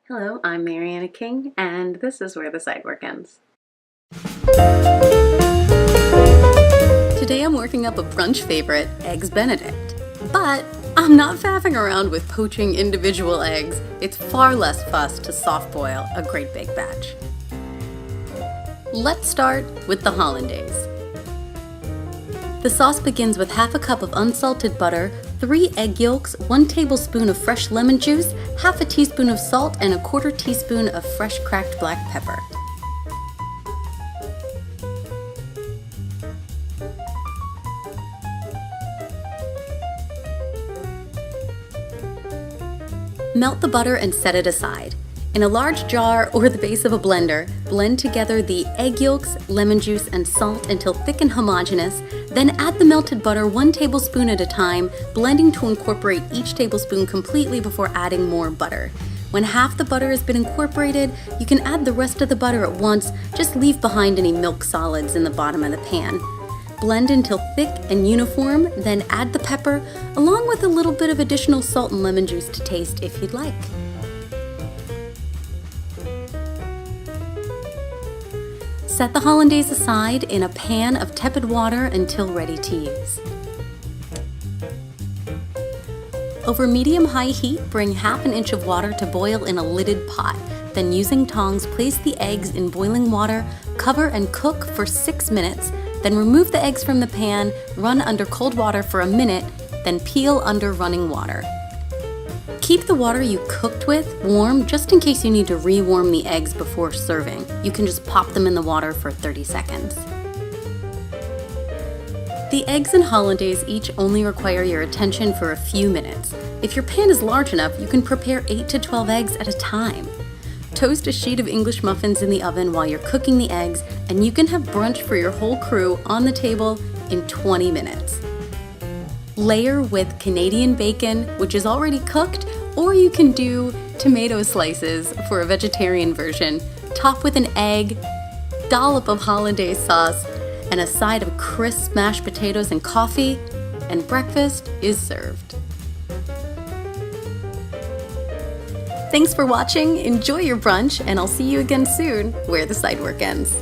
Hello, I'm Mariana King, and this is where the Sidework ends. Today I'm working up a brunch favorite, Eggs Benedict. But I'm not faffing around with poaching individual eggs. It's far less fuss to soft boil a great big batch. Let's start with the Hollandaise. The sauce begins with half a cup of unsalted butter, 3 egg yolks, 1 tablespoon of fresh lemon juice, half a teaspoon of salt, and a 1/4 teaspoon of fresh cracked black pepper. Melt the butter and set it aside. In a large jar or the base of a blender, blend together the egg yolks, lemon juice, and salt until thick and homogeneous, then add the melted butter 1 tablespoon at a time, blending to incorporate each tablespoon completely before adding more butter. When half the butter has been incorporated, you can add the rest of the butter at once, just leave behind any milk solids in the bottom of the pan. Blend until thick and uniform, then add the pepper, along with a little bit of additional salt and lemon juice to taste if you'd like. Set the Hollandaise aside in a pan of tepid water until ready to use. Over medium-high heat, bring half an inch of water to boil in a lidded pot. Then using tongs, place the eggs in boiling water, cover and cook for 6 minutes, then remove the eggs from the pan, run under cold water for a minute, then peel under running water. Keep the water you cooked with warm just in case you need to rewarm the eggs before serving. You can just pop them in the water for 30 seconds. The eggs and Hollandaise each only require your attention for a few minutes. If your pan is large enough, you can prepare 8 to 12 eggs at a time. Toast a sheet of English muffins in the oven while you're cooking the eggs, and you can have brunch for your whole crew on the table in 20 minutes. Layer with Canadian bacon, which is already cooked, or you can do tomato slices for a vegetarian version. Top with an egg, dollop of Hollandaise sauce, and a side of crisp mashed potatoes and coffee, and breakfast is served. Thanks for watching, enjoy your brunch, and I'll see you again soon where the Sidework ends.